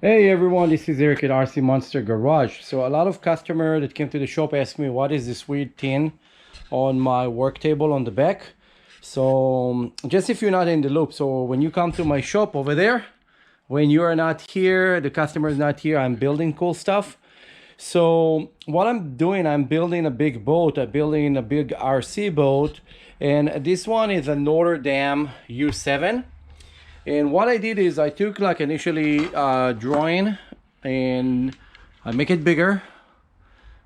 Hey everyone, this is Eric at RC Monster Garage. So a lot of customers that came to the shop asked me what is this weird tin on my work table on the back. So just if you're not in the loop, so when you come to my shop over there, when you are not here, the customer is not here, I'm building cool stuff. So what I'm doing, I'm building a big boat. I'm building a big RC boat, and this one is a Notre Dame U7. And what I did is I took like initially drawing and I make it bigger,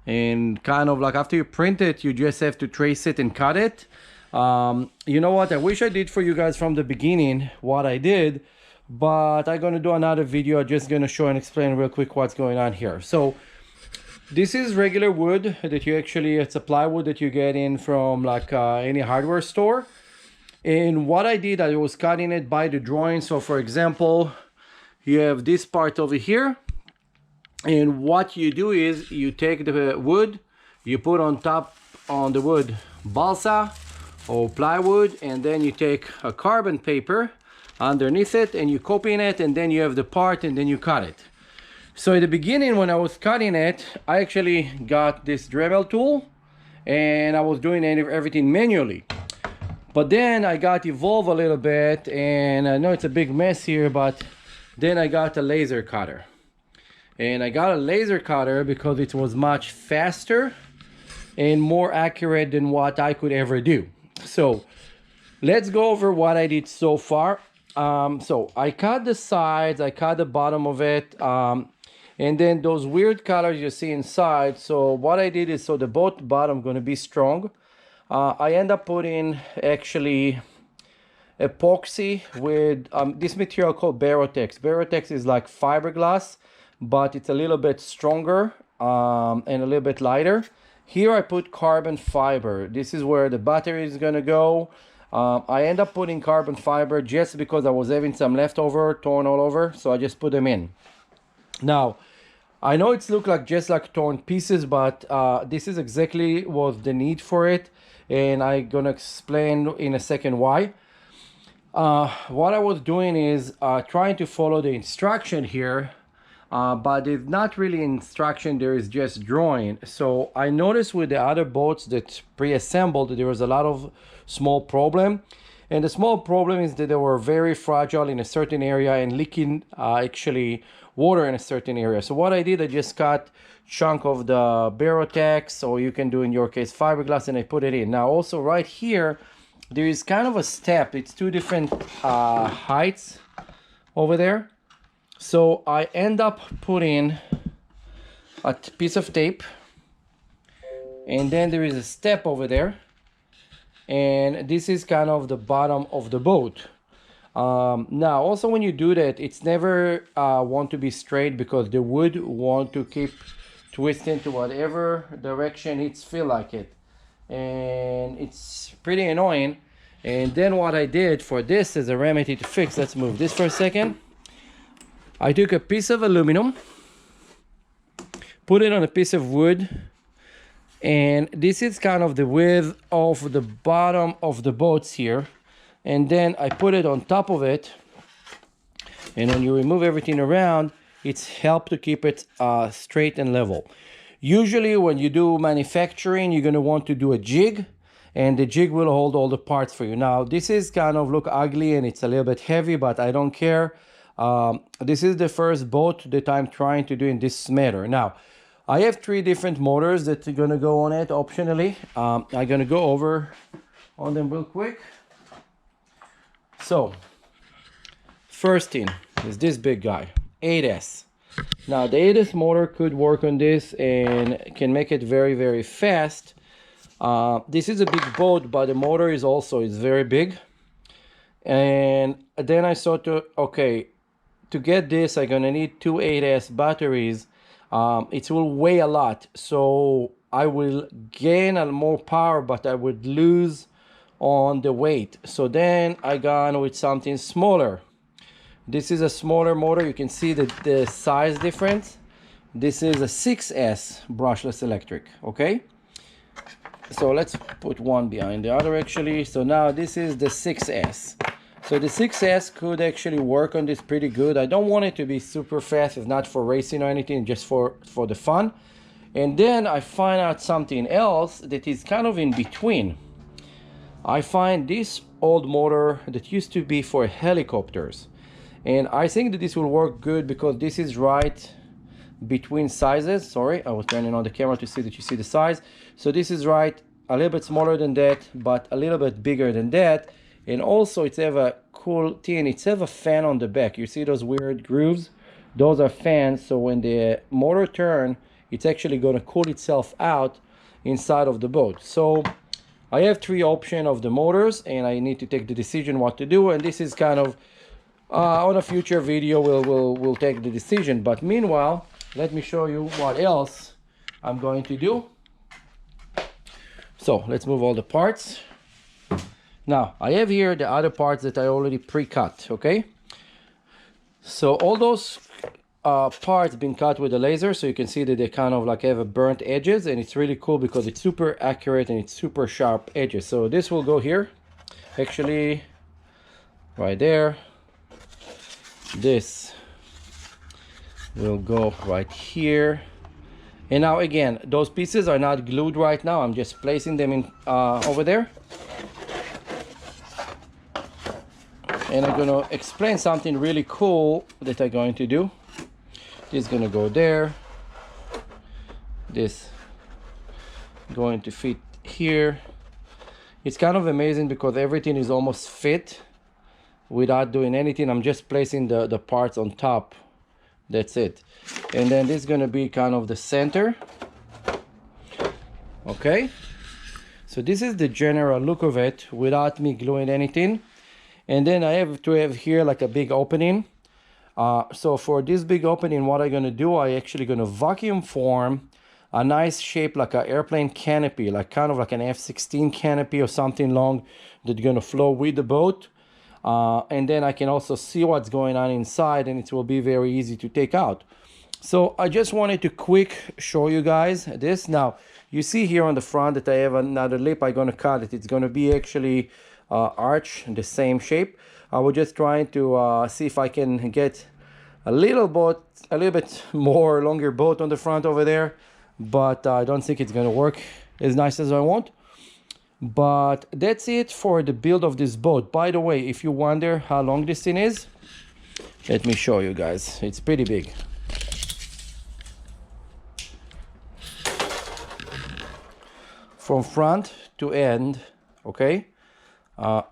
and kind of like after you print it you just have to trace it and cut it. You know what, I wish I did for you guys from the beginning what I did, but I'm gonna do another video. I'm just gonna show and explain real quick what's going on here. So this is regular wood that you actually, it's a plywood that you get in from like any hardware store. And what I did, I was cutting it by the drawing. So for example, you have this part over here, and what you do is you take the wood, you put on top on the wood balsa or plywood, and then you take a carbon paper underneath it and you copy it, and then you have the part and then you cut it. So at the beginning when I was cutting it, I actually got this Dremel tool and I was doing everything manually. But then I got evolved a little bit, and I know it's a big mess here, but then I got a laser cutter. And I got a laser cutter because it was much faster and more accurate than what I could ever do. So let's go over what I did so far. So I cut the sides, I cut the bottom of it, and then those weird colors you see inside. So what I did is, so the both bottom going to be strong. I end up putting actually epoxy with this material called Barotex. Barotex is like fiberglass, but it's a little bit stronger and a little bit lighter. Here I put carbon fiber. This is where the battery is gonna go. I end up putting carbon fiber just because I was having some leftover torn all over, so I just put them in. Now, I know it's look like just like torn pieces, but this is exactly was the need for it, and I'm gonna explain in a second why. What I was doing is trying to follow the instruction here, but it's not really instruction, there is just drawing. So I noticed with the other boats that pre-assembled, there was a lot of small problem. And the small problem is that they were very fragile in a certain area and leaking actually water in a certain area. So what I did, I just cut chunk of the Barotex, or you can do in your case fiberglass, and I put it in. Now also right here, there is kind of a step. It's two different heights over there. So I end up putting a piece of tape, and then there is a step over there, and this is kind of the bottom of the boat. Now also when you do that, it's never want to be straight, because the wood want to keep twisting to whatever direction it's feel like it, and it's pretty annoying. And then what I did for this as a remedy to fix, let's move this for a second. I took a piece of aluminum, put it on a piece of wood, and this is kind of the width of the bottom of the boats here. And then I put it on top of it, and when you remove everything around, it's helped to keep it straight and level. Usually when you do manufacturing, you're going to want to do a jig, and the jig will hold all the parts for you. Now this is kind of look ugly and it's a little bit heavy, but I don't care. This is the first boat that I'm trying to do in this matter. Now I have 3 different motors that are going to go on it optionally. I'm going to go over on them real quick. So first thing is this big guy, 8S. Now the 8S motor could work on this and can make it very, very fast. This is a big boat, but the motor is very big. And then I thought, okay, to get this, I'm gonna need 2 8S batteries. It will weigh a lot, so I will gain a more power, but I would lose on the weight. So then I gone with something smaller. This is a smaller motor. You can see the size difference. This is a 6S brushless electric. Okay, so let's put one behind the other actually. So now this is the 6S. So the 6S could actually work on this pretty good. I don't want it to be super fast. It's not for racing or anything, just for the fun. And then I find out something else that is kind of in between. I find this old motor that used to be for helicopters. And I think that this will work good because this is right between sizes. Sorry, I was turning on the camera to see that you see the size. So this is right a little bit smaller than that, but a little bit bigger than that. And also it's have a cool thing, it's have a fan on the back. You see those weird grooves? Those are fans, so when the motor turn, it's actually going to cool itself out inside of the boat. So I have 3 options of the motors and I need to take the decision what to do, and this is kind of on a future video we'll take the decision. But meanwhile, let me show you what else I'm going to do. So let's move all the parts. Now, I have here the other parts that I already pre-cut, okay? So all those parts been cut with a laser, so you can see that they kind of like have a burnt edges, and it's really cool because it's super accurate and it's super sharp edges. So this will go here, actually, right there. This will go right here. And now again, those pieces are not glued right now. I'm just placing them in over there. And I'm gonna explain something really cool that I'm going to do. This is gonna go there. This going to fit here. It's kind of amazing because everything is almost fit without doing anything. I'm just placing the parts on top. That's it. And then this is gonna be kind of the center. Okay. So this is the general look of it without me gluing anything. And then I have to have here like a big opening. So for this big opening, what I'm gonna do, I actually gonna vacuum form a nice shape like an airplane canopy, like kind of like an F-16 canopy or something long that's gonna flow with the boat. And then I can also see what's going on inside, and it will be very easy to take out. So I just wanted to quick show you guys this. Now you see here on the front that I have another lip. I'm gonna cut it. It's gonna be actually arch, the same shape. I was just trying to see if I can get a little bit more longer boat on the front over there, but I don't think it's gonna work as nice as I want. But that's it for the build of this boat. By the way, if you wonder how long this thing is, let me show you guys. It's pretty big. From front to end, okay?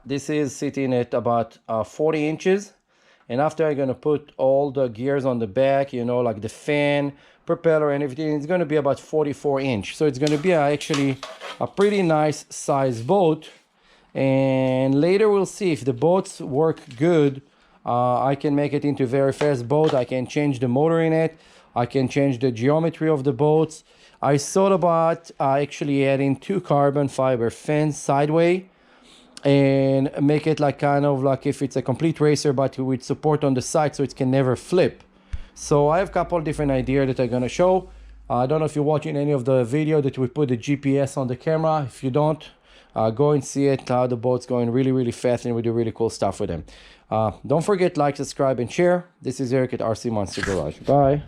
This is sitting at about 40 inches. And after I'm gonna put all the gears on the back, you know, like the fan, propeller and everything, it's gonna be about 44 inch. So it's gonna be actually a pretty nice size boat. And later we'll see if the boats work good. I can make it into a very fast boat. I can change the motor in it. I can change the geometry of the boats. I thought about actually adding 2 carbon fiber fins sideways and make it like kind of like if it's a complete racer but with support on the side so it can never flip. So I have a couple of different ideas that I'm gonna show. I don't know if you're watching any of the video that we put the GPS on the camera. If you don't, go and see it. The boat's going really fast and we do really cool stuff with them. Don't forget, like, subscribe and share. This is Eric at RC Monster Garage. Bye.